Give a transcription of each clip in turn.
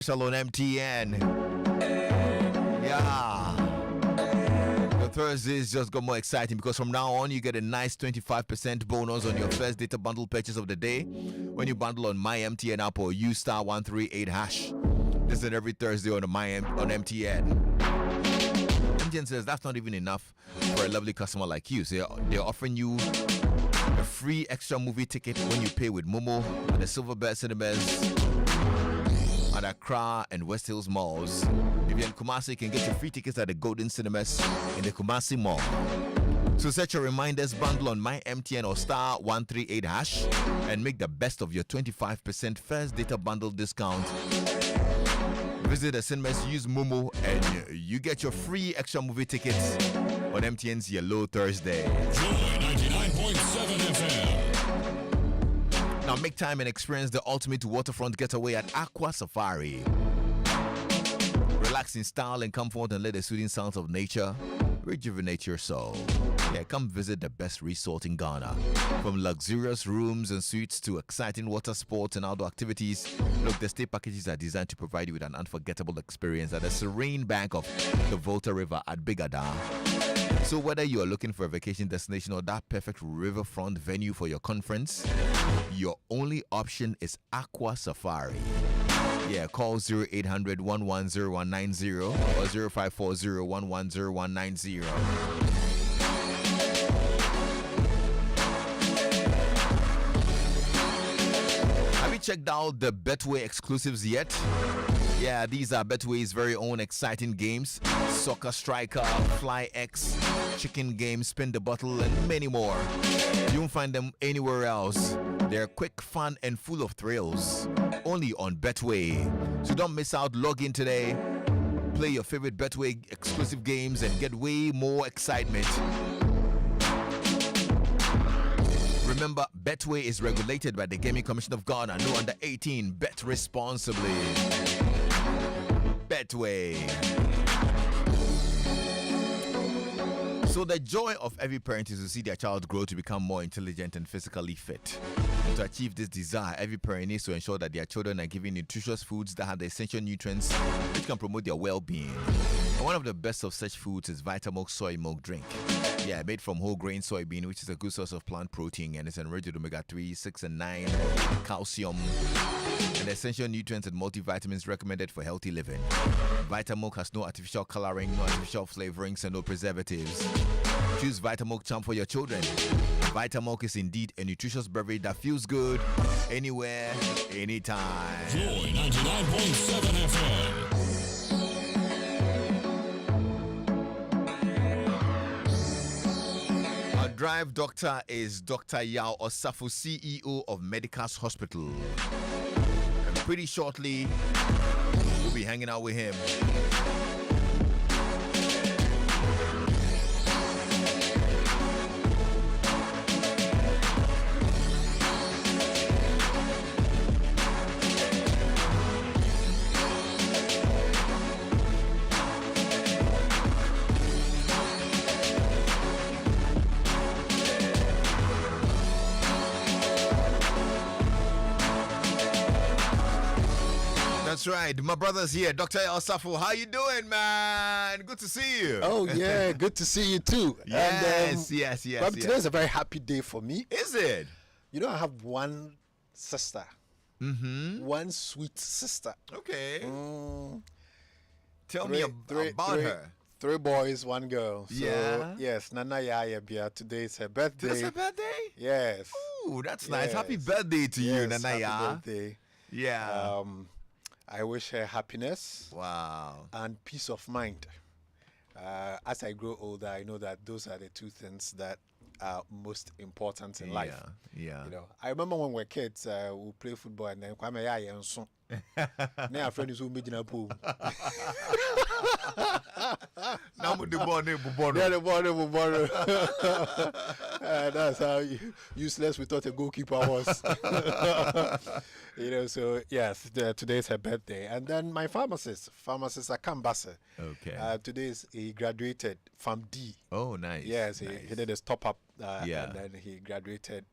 Salon MTN. Yeah. The Thursdays just got more exciting because from now on you get a nice 25% bonus on your first data bundle purchase of the day when you bundle on My MTN app or use star 138 hash. This is every Thursday on MTN. MTN says that's not even enough for a lovely customer like you. So they're offering you a free extra movie ticket when you pay with Momo at the Silverbird Cinemas at Accra and West Hills malls. If you're in Kumasi, you can get your free tickets at the Golden Cinemas in the Kumasi Mall. So set your reminders bundle on My MTN or star 138 hash and make the best of your 25% first data bundle discount. Visit the cinemas, use Momo, and you get your free extra movie tickets on MTN's Yellow Thursday. Joy 99.7 FM. Now make time and experience the ultimate waterfront getaway at Aqua Safari. Relax in style and comfort and let the soothing sounds of nature rejuvenate your soul. Yeah, come visit the best resort in Ghana. From luxurious rooms and suites to exciting water sports and outdoor activities, look, the stay packages are designed to provide you with an unforgettable experience at the serene bank of the Volta River at Bigada. So whether you are looking for a vacation destination or that perfect riverfront venue for your conference, your only option is Aqua Safari. Yeah, call 0800-110-190 or 0540-110-190. Have you checked out the Betway exclusives yet? Yeah, these are Betway's very own exciting games. Soccer Striker, Fly X, Chicken Game, Spin the Bottle, and many more. You won't find them anywhere else. They're quick, fun, and full of thrills. Only on Betway. So don't miss out. Log in today. Play your favorite Betway exclusive games and get way more excitement. Remember, Betway is regulated by the Gaming Commission of Ghana. No under 18. Bet responsibly. Betway. So the joy of every parent is to see their child grow to become more intelligent and physically fit. And to achieve this desire, every parent needs to ensure that their children are given nutritious foods that have the essential nutrients which can promote their well-being. And one of the best of such foods is Vitamilk soy milk drink. Yeah, made from whole grain soybean, which is a good source of plant protein and is enriched with omega-3, 6 and 9, calcium, and essential nutrients and multivitamins recommended for healthy living. Vitamilk has no artificial coloring, no artificial flavorings, and no preservatives. Choose Vitamilk Champ for your children. Vitamilk is indeed a nutritious beverage that feels good anywhere, anytime. Joy 99.7 FM. Our drive doctor is Dr. Yaw Osafo, CEO of Medicas Hospital. And pretty shortly, we'll be hanging out with him. That's right. My brother's here. Dr. Yaw Osafo, how you doing, man? Good to see you. Oh, yeah. Good to see you, too. Yes, yes. Today's a very happy day for me. Is it? You know, I have one sister. Mm-hmm. One sweet sister. Okay. Tell me about her. 3 boys, 1 girl. So, yeah. Yes, Nana Yaya Bia. Today is her birthday. Today's her birthday? Yes. Ooh, that's nice. Happy birthday to you, Nana Yaya. Happy birthday. Yeah. I wish her happiness. Wow. And peace of mind. As I grow older, I know that those are the 2 things that are most important in life. Yeah. You know, I remember when we were kids, we play football and then Kwame Yaya and so. Now our friend is who made in a pool. Now with the ball, that's how useless we thought a goalkeeper was. You know, so yes, today's her birthday. And then my pharmacist Akambase. Okay. Today he graduated from D. Oh, nice. Yes, nice. he did his top up Yeah. And then he graduated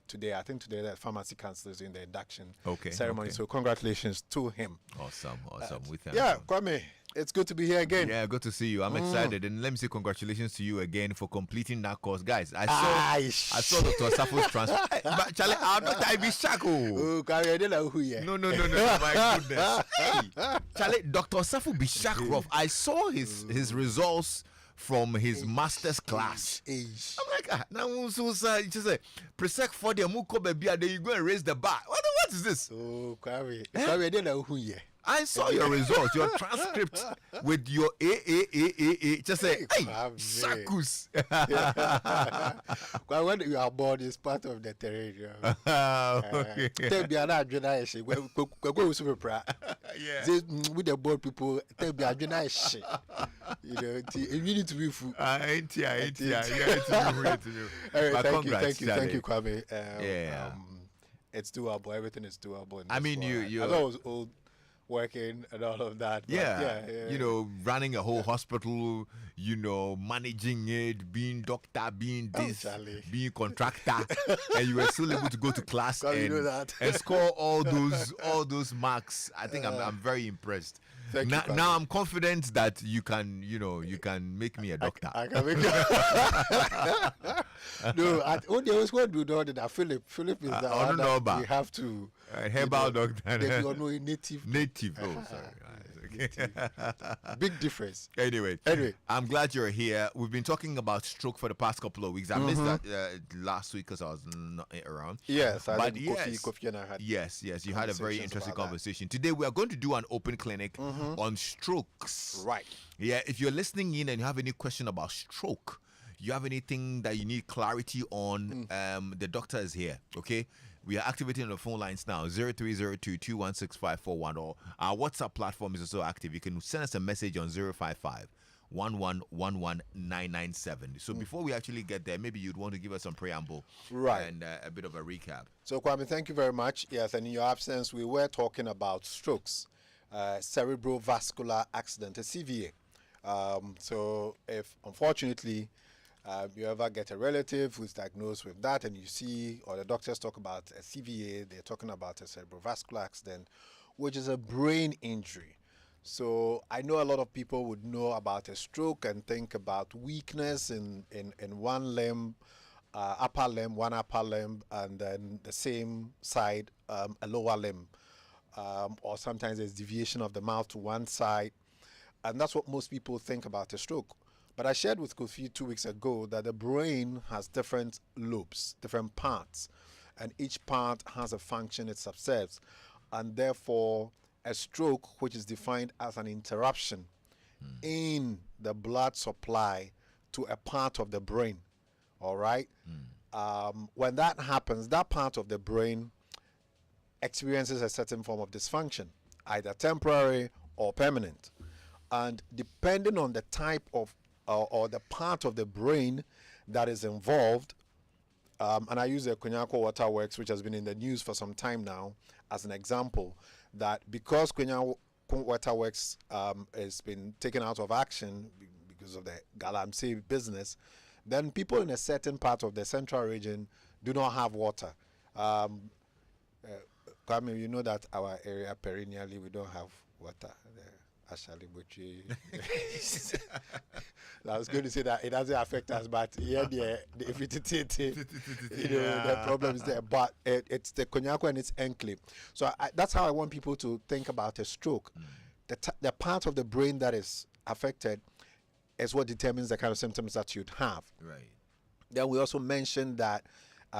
today. I think today the pharmacy council is doing the induction ceremony. Okay. So congratulations to him. Awesome. We thank Yeah, you. Kwame, it's good to be here again. Yeah, good to see you. I'm excited, and let me say congratulations to you again for completing that course, guys. I saw Dr. Osafo's transfer. But Charlie, our doctor, I be shocked. Oh, Kwame, I don't know who you are. No, my goodness. Hey, Charlie, Dr. Osafo be shocked rough. I saw his results from his master's class. I'm like, now so just say presec for the muko baby, then you go and raise the bar. What is this? Oh, Kwame, I don't know who you are. I saw your results, your transcript with your A. Just say, hey, shakus. Well, when you are born, it's part of the terrain. Tell me, I'm not doing that. Go super proud. Yeah. With the board people, tell me, I'm doing that. You know, you need to be food. Ain't ya. Thank you, Kwame. It's doable. Everything is doable. I mean, you. I thought it was old. Working and all of that. Yeah. You know, running a whole hospital, you know, managing it, being doctor, being this, being contractor, and you were still able to go to class and score all those marks. I think I'm very impressed. Now I'm confident that you can make me a doctor. I can make No, what they always want to do that Philip is the one that we have to herbal doctor. They are no native. Oh, sorry. Big difference. Anyway, I'm glad you're here. We've been talking about stroke for the past couple of weeks. I missed that last week because I was not around. Yes, Kofi and I had. Yes, you had a very interesting conversation. Today we are going to do an open clinic on strokes. Right. Yeah, if you're listening in and you have any question about stroke, you have anything that you need clarity on, the doctor is here. Okay. We are activating the phone lines now, 0302-216-541, or our WhatsApp platform is also active. You can send us a message on 055-1111-997. So before we actually get there, maybe you'd want to give us some preamble and a bit of a recap. So, Kwame, thank you very much. Yes, and in your absence, we were talking about strokes, cerebrovascular accident, a CVA. So, if unfortunately you ever get a relative who's diagnosed with that and you see, or the doctors talk about a CVA, they're talking about a cerebrovascular accident, which is a brain injury. So I know a lot of people would know about a stroke and think about weakness in one limb, one upper limb, and then the same side, a lower limb. Or sometimes there's deviation of the mouth to one side. And that's what most people think about a stroke. But I shared with Kofi 2 weeks ago that the brain has different lobes, different parts, and each part has a function it subserves. And therefore, a stroke, which is defined as an interruption in the blood supply to a part of the brain, all right? When that happens, that part of the brain experiences a certain form of dysfunction, either temporary or permanent. And depending on the type of or the part of the brain that is involved, and I use the Kwenyako Waterworks, which has been in the news for some time now, as an example, that because Kwenyako Waterworks has been taken out of action because of the Galamsey business, then people in a certain part of the central region do not have water. Kwame, you know that our area perennially we don't have water. Actually, I was going to say that it doesn't affect us, but the problem is there. But it's the Kwenyako and its enclave. So that's how I want people to think about a stroke. The part of the brain that is affected is what determines the kind of symptoms that you'd have. Right. Then we also mentioned that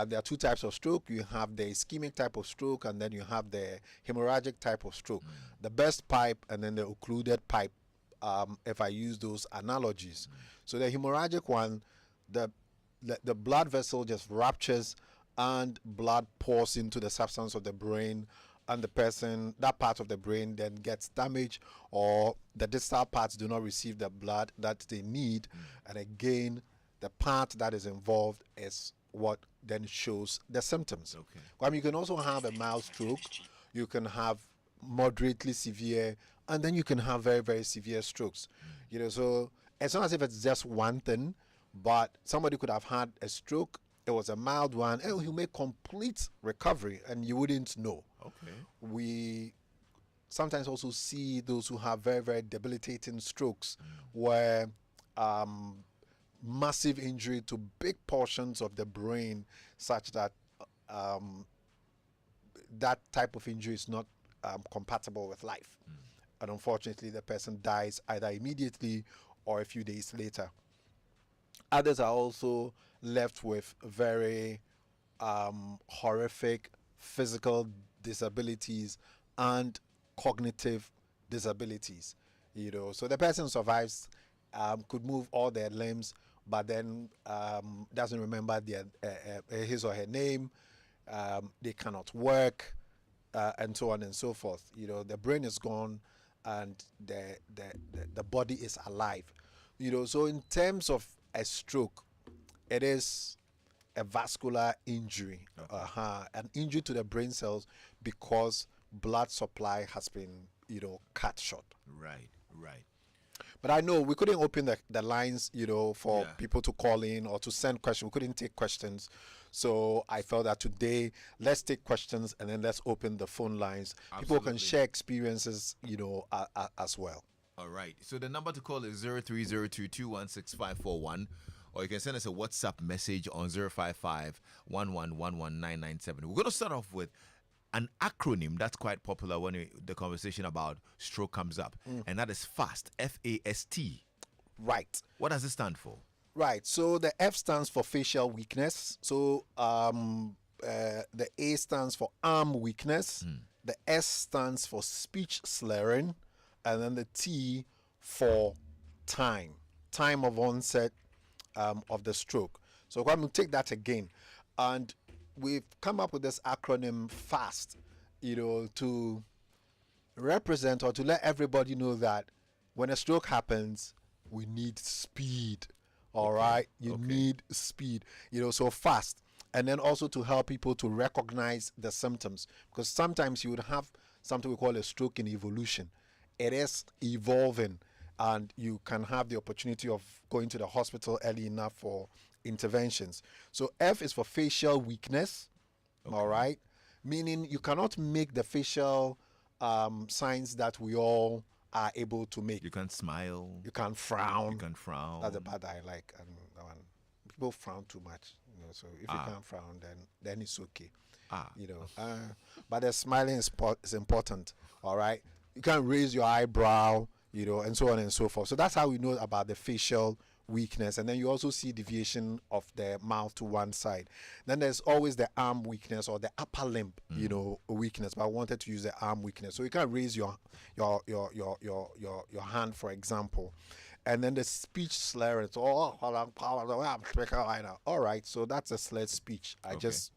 there are two types of stroke. You have the ischemic type of stroke, and then you have the hemorrhagic type of stroke. The burst pipe and then the occluded pipe, if I use those analogies. So the hemorrhagic one, the blood vessel just ruptures and blood pours into the substance of the brain, and the person, that part of the brain then gets damaged, or the distal parts do not receive the blood that they need. And again, the part that is involved is what then shows the symptoms. Okay. You can also have a mild stroke, you can have moderately severe, and then you can have very, very severe strokes. So it's not as if it's just one thing. but somebody could have had a stroke. It was a mild one, and he'll make complete recovery, and you wouldn't know. Okay. We sometimes also see those who have very, very debilitating strokes, where massive injury to big portions of the brain, such that that type of injury is not compatible with life. And unfortunately, the person dies either immediately or a few days later. Others are also left with very horrific physical disabilities and cognitive disabilities. So the person survives, could move all their limbs, but then doesn't remember his or her name. They cannot work, and so on and so forth. The brain is gone, and the body is alive. So in terms of a stroke, it is a vascular injury, an injury to the brain cells because blood supply has been, cut short. Right. But I know we couldn't open the lines, for people to call in or to send questions. We couldn't take questions. So I felt that today, let's take questions and then let's open the phone lines. Absolutely. People can share experiences, as well. All right. So the number to call is 0302216541, or you can send us a WhatsApp message on 055 We're going to start off with an acronym that's quite popular when the conversation about stroke comes up, and that is FAST, F-A-S-T. Right. What does it stand for? Right. So the F stands for facial weakness. So the A stands for arm weakness. The S stands for speech slurring, and then the T for time of onset of the stroke. So I'm going to take that again, and we've come up with this acronym FAST, to represent or to let everybody know that when a stroke happens, we need speed. All right, you need speed. So fast, and then also to help people to recognize the symptoms, because sometimes you would have something we call a stroke in evolution. It is evolving, and you can have the opportunity of going to the hospital early enough for interventions. So F is for facial weakness. All right, meaning you cannot make the facial signs that we all are able to make. You can smile. You can frown. That's the part I like. And that one, people frown too much. So if you can't frown, then it's okay. But the smiling is important. All right. You can raise your eyebrow, and so on and so forth. So that's how we know about the facial weakness. And then you also see deviation of the mouth to one side. Then there's always the arm weakness or the upper limb, weakness. But I wanted to use the arm weakness. So you can raise your hand, for example. And then the speech slur. It's all right. So that's a slurred speech. I just,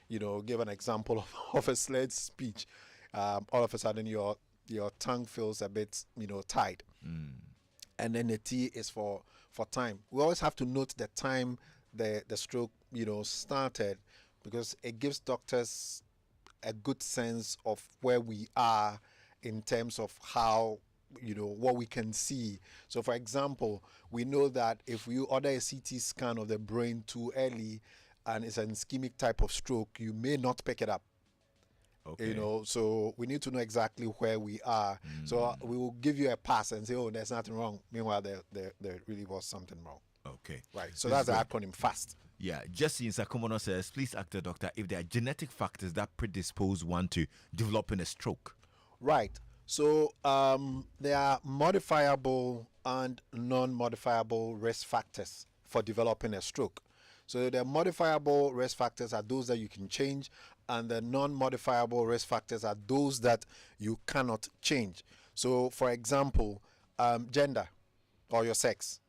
give an example of a slurred speech. All of a sudden your tongue feels a bit, tight. And then the T is for time. We always have to note the time the stroke, started, because it gives doctors a good sense of where we are in terms of how, what we can see. So, for example, we know that if we order a CT scan of the brain too early and it's an ischemic type of stroke, you may not pick it up. Okay. So we need to know exactly where we are. So we will give you a pass and say, oh, there's nothing wrong. Meanwhile, there really was something wrong. Okay. Right. So that's the acronym FAST. Yeah. Justin Sakumono says, please ask the doctor if there are genetic factors that predispose one to developing a stroke. Right. So there are modifiable and non-modifiable risk factors for developing a stroke. So the modifiable risk factors are those that you can change, and the non-modifiable risk factors are those that you cannot change. So, for example, gender or your sex.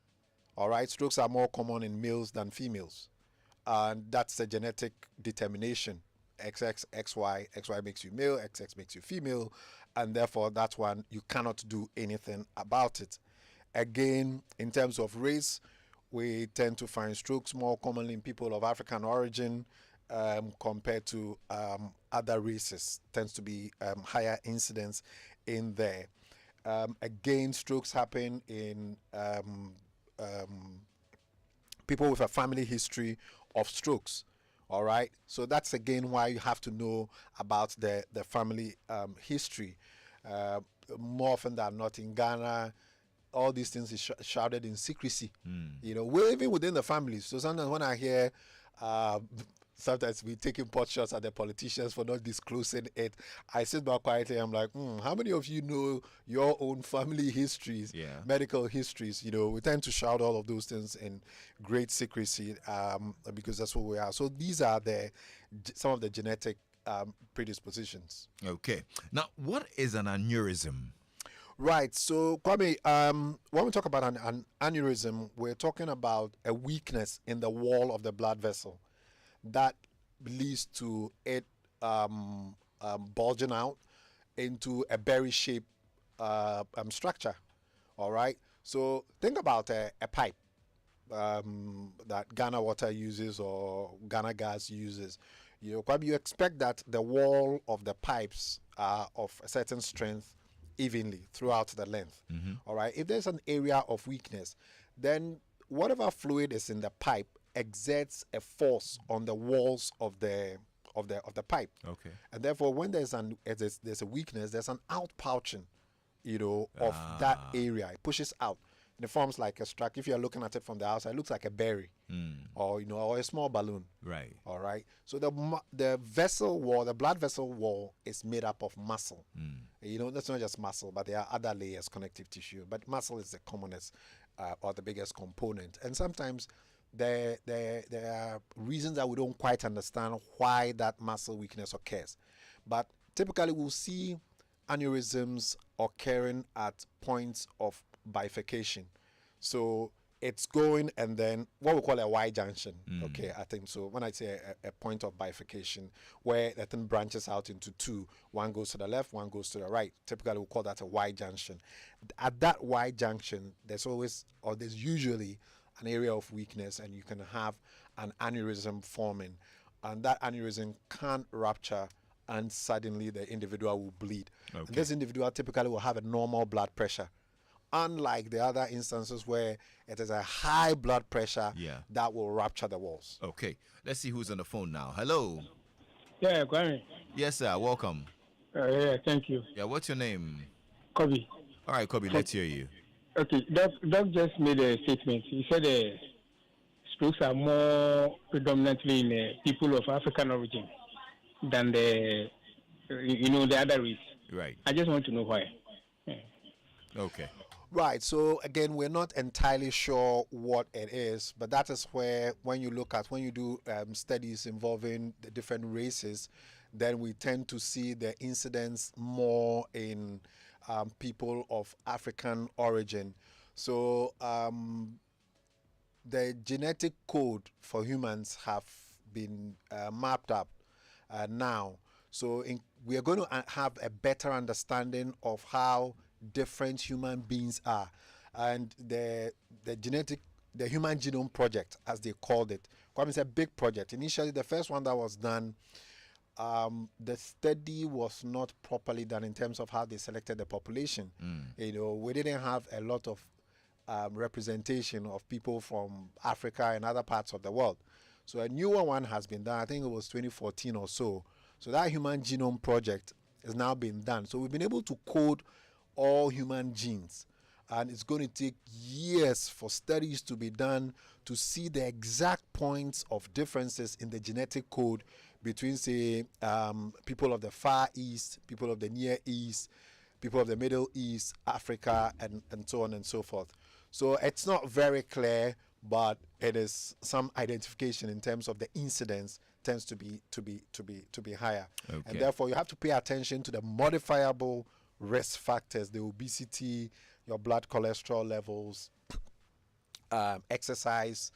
All right, strokes are more common in males than females, and that's a genetic determination. XX, XY, XY makes you male, XX makes you female, and therefore that's one you cannot do anything about it. Again, in terms of race, we tend to find strokes more commonly in people of African origin compared to other races. Tends to be higher incidence in there. Again, strokes happen in people with a family history of strokes. All right, so that's again why you have to know about the family history. Uh, More often than not in Ghana, all these things is shrouded in secrecy. You know, we're even within the families. So sometimes when I hear, sometimes we taking pot shots at the politicians for not disclosing it, I sit back quietly. I'm like, how many of you know your own family histories, medical histories? You know, we tend to shroud all of those things in great secrecy because that's what we are. So these are some of the genetic predispositions. Okay. Now, what is an aneurysm? Right. So, Kwame, when we talk about an aneurysm, we're talking about a weakness in the wall of the blood vessel that leads to it bulging out into a berry-shaped structure. All right. So, think about a pipe that Ghana Water uses or Ghana Gas uses. You know, Kwame, you expect that the wall of the pipes are of a certain strength evenly throughout the length. All right, if there's an area of weakness, then whatever fluid is in the pipe exerts a force on the walls of the pipe. Okay. And therefore, when there's a weakness, there's an outpouching, you know, of that area. It pushes out and it forms like a structure. If you're looking at it from the outside, it looks like a berry, or you know, or a small balloon. Right. All right. So the vessel wall, the blood vessel wall, is made up of muscle. You know, that's not just muscle, but there are other layers, connective tissue. But muscle is the commonest or the biggest component. And sometimes there are reasons that we don't quite understand why that muscle weakness occurs. But typically, we'll see aneurysms occurring at points of bifurcation. So it's going and then what we call a Y junction. Okay, I think so. When I say a point of bifurcation where the thing branches out into two, one goes to the left, one goes to the right. Typically, we call that a Y junction. At that Y junction, there's usually an area of weakness, and you can have an aneurysm forming, and that aneurysm can't rupture, and suddenly the individual will bleed. Okay. And this individual typically will have a normal blood pressure, unlike the other instances where it is a high blood pressure that will rupture the walls. Okay. Let's see who's on the phone now. Hello. Yeah, Kwame. Yes, sir. Welcome. Yeah, thank you. Yeah, what's your name? Kobe. All right, Kobe, let's hear you. Okay, Doc just made a statement. He said strokes are more predominantly in people of African origin than the other race. Right. I just want to know why. Yeah. Okay. Right. So again, we're not entirely sure what it is, but that is where when you do studies involving the different races, then we tend to see the incidence more in people of African origin. So the genetic code for humans have been mapped up now. So we are going to have a better understanding of how different human beings are, and the Human Genome Project, as they called it. Kwame, it's a big project. Initially, the first one that was done, the study was not properly done in terms of how they selected the population. You know, we didn't have a lot of representation of people from Africa and other parts of the world. So a newer one has been done. I think it was 2014 or so. So that Human Genome Project has now been done. So we've been able to code all human genes, and it's going to take years for studies to be done to see the exact points of differences in the genetic code between, say, people of the Far East, people of the Near East, people of the Middle East, Africa, and so on and so forth. So it's not very clear, but it is some identification in terms of the incidence tends to be higher. Okay. And therefore you have to pay attention to the modifiable risk factors, the obesity, your blood cholesterol levels, exercise,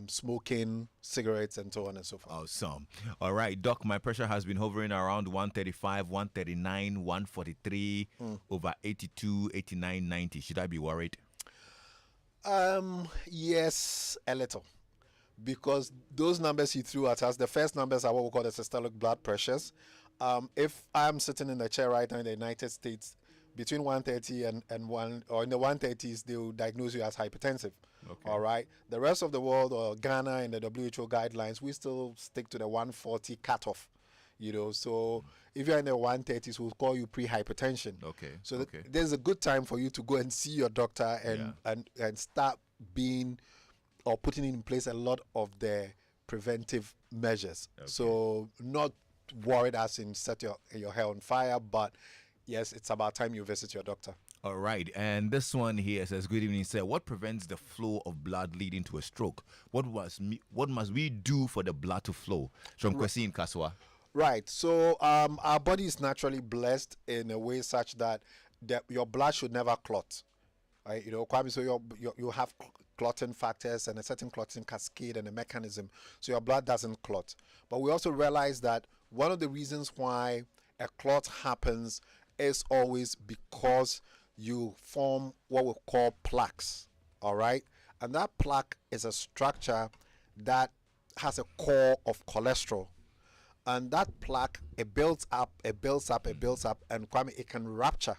smoking, cigarettes, and so on and so forth. Awesome. All right, Doc, my pressure has been hovering around 135, 139, 143, over 82, 89, 90. Should I be worried? Yes, a little. Because those numbers he threw at us, the first numbers are what we call the systolic blood pressures. If I'm sitting in the chair right now in the United States, between 130 and 1, or in the 130s, they will diagnose you as hypertensive. Okay. All right. The rest of the world, or Ghana and the WHO guidelines, we still stick to the 140 cutoff. So if you're in the 130s, we'll call you pre-hypertension. Okay. So okay. there's a good time for you to go and see your doctor and start being or putting in place a lot of the preventive measures. Okay. So not worried as in set your hair on fire, but yes, it's about time you visit your doctor. All right, and this one here says, "Good evening, sir. What prevents the flow of blood leading to a stroke? What must we do for the blood to flow?" From Kwesi in Kaswa. Right. So our body is naturally blessed in a way such that your blood should never clot. Right? Kwame, so you have clotting factors and a certain clotting cascade and a mechanism, so your blood doesn't clot. But we also realize that one of the reasons why a clot happens is always because you form what we call plaques. All right, and that plaque is a structure that has a core of cholesterol, and that plaque, it builds up, and Kwame, it can rupture.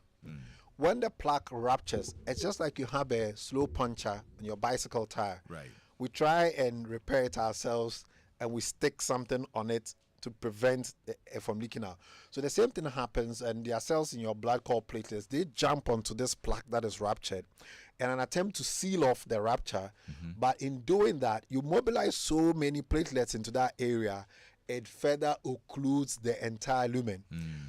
When the plaque ruptures, it's just like you have a slow puncture on your bicycle tire. Right. We try and repair it ourselves, and we stick something on it to prevent it from leaking out. So the same thing happens, and there are cells in your blood called platelets. They jump onto this plaque that is ruptured in an attempt to seal off the rupture. But in doing that, you mobilize so many platelets into that area, it further occludes the entire lumen.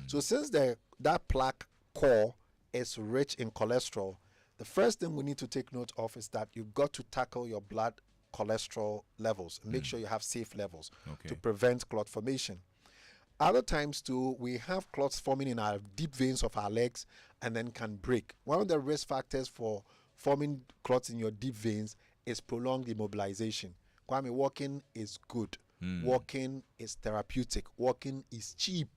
So since that plaque core is rich in cholesterol, the first thing we need to take note of is that you've got to tackle your blood cholesterol levels and make sure you have safe levels to prevent clot formation. Other times too, we have clots forming in our deep veins of our legs and then can break. One of the risk factors for forming clots in your deep veins is prolonged immobilization. Kwame, walking is good. Walking is therapeutic. Walking is cheap.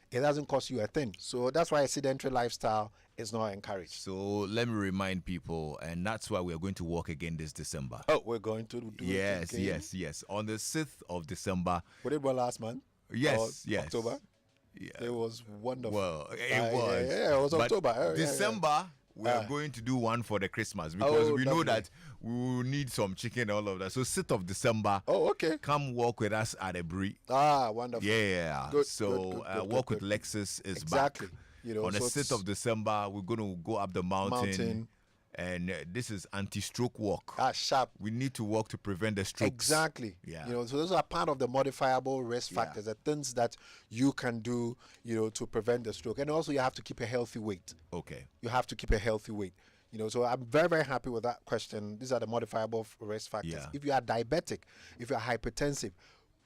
It doesn't cost you a thing. So that's why a sedentary lifestyle is not encouraged. So let me remind people, and that's why we are going to walk again this December. Oh, we're going to do Yes, it again? yes. On the 6th of December. We did one last month. Yes. October. Yeah. It was wonderful. Well, it was. Yeah, it was But October. December, we are going to do one for the Christmas because we know lovely. that we will need some chicken, all of that. So 6th of December, Okay. come walk with us at a brewery. Wonderful. Yeah. Good, so good, walk good. with Lexus is Exactly. back. On the 6th of December, we're going to go up the mountain. And this is anti-stroke walk. Sharp. We need to walk to prevent the strokes. Exactly. Yeah. So those are part of the modifiable risk factors, the things that you can do, to prevent the stroke. And also you have to keep a healthy weight. Okay. You have to keep a healthy weight. So I'm very, very happy with that question. These are the modifiable risk factors. Yeah. If you are diabetic, if you're hypertensive,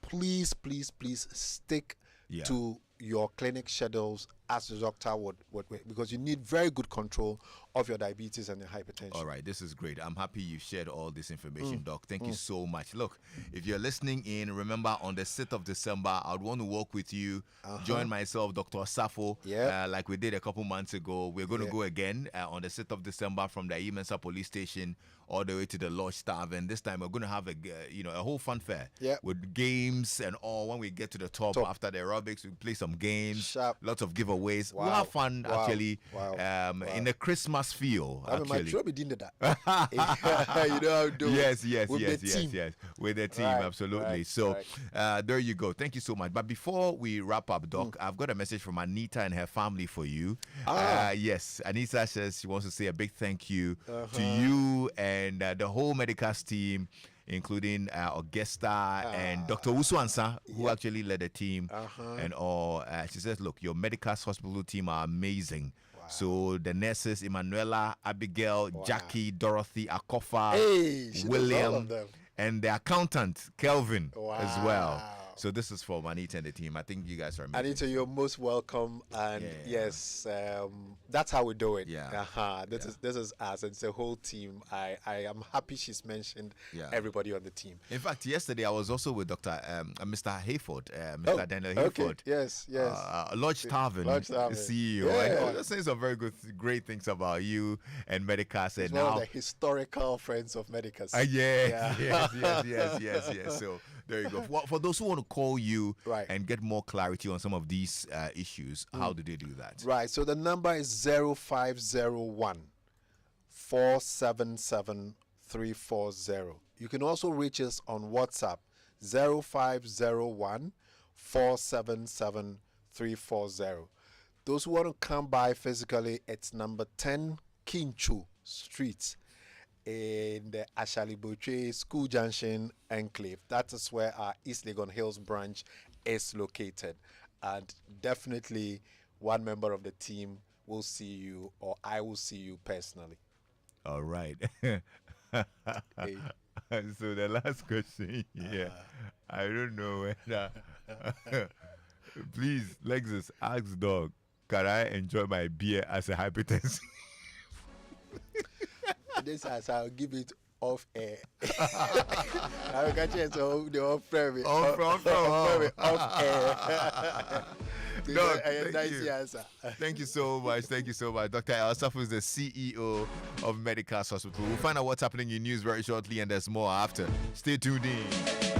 please stick to your clinic schedules as the doctor would, because you need very good control of your diabetes and your hypertension. All right, this is great. I'm happy you shared all this information, Doc. Thank you so much. Look, if you're listening in, remember on the 6th of December, I'd want to walk with you. Join myself, Dr. Osafo, like we did a couple months ago. We're going to go again on the 6th of December from the Imensa police station all the way to the Lodge Tavern. This time we're going to have a whole fun fair with games and all. When we get to the top after the aerobics, we play some games, Sharp. lots of giveaways. Wow. We'll have fun actually Wow. in a Christmas feel. I mean, actually. my trouble did that. You know how to do it. Yes. With the team, Right, absolutely. right, So there you go. Thank you so much. But before we wrap up, Doc, I've got a message from Anita and her family for you. Yes, Anita says she wants to say a big thank you to you and the whole Medicas team, including Augusta and Dr. Usuansa, who actually led the team and all. She says, look, your Medicas hospital team are amazing. So the nurses, Emanuela, Abigail, Jackie, Dorothy, Akofa, she knows all William, of them. and the accountant, Kelvin, as well. So this is for Anita and the team. I think you guys are amazing. Anita, you're most welcome. And yes, that's how we do it. This is us. It's a whole team. I am happy she's mentioned everybody on the team. In fact, yesterday I was also with Mr. Hayford, Mr. Daniel Hayford. Okay. Yes. Lodge Tavern, CEO. And he was saying some very great things about you and Medicas. And one of the historical friends of Medicas. Yes. So There you go. For those who want to call you Right. and get more clarity on some of these issues, how do they do that? Right. So the number is 0501 477 340. You can also reach us on WhatsApp 0501 477 340. Those who want to come by physically, it's number 10 Kinchu Street in the Ashali Boucher School Junction Enclave. That is where our East Legon Hills branch is located. And definitely one member of the team will see you, or I will see you personally. All right. Hey. So the last question here, I don't know whether. Please, Lexus, ask dog, can I enjoy my beer as a hypertensive? This as I'll give it off air. I will catch it so the off premise. Off air. Dog, Nice thank you. answer. Thank you so much. Thank you so much. Dr. Yaw Osafo is the CEO of Medicast Hospital. We'll find out what's happening in news very shortly, and there's more after. Stay tuned in.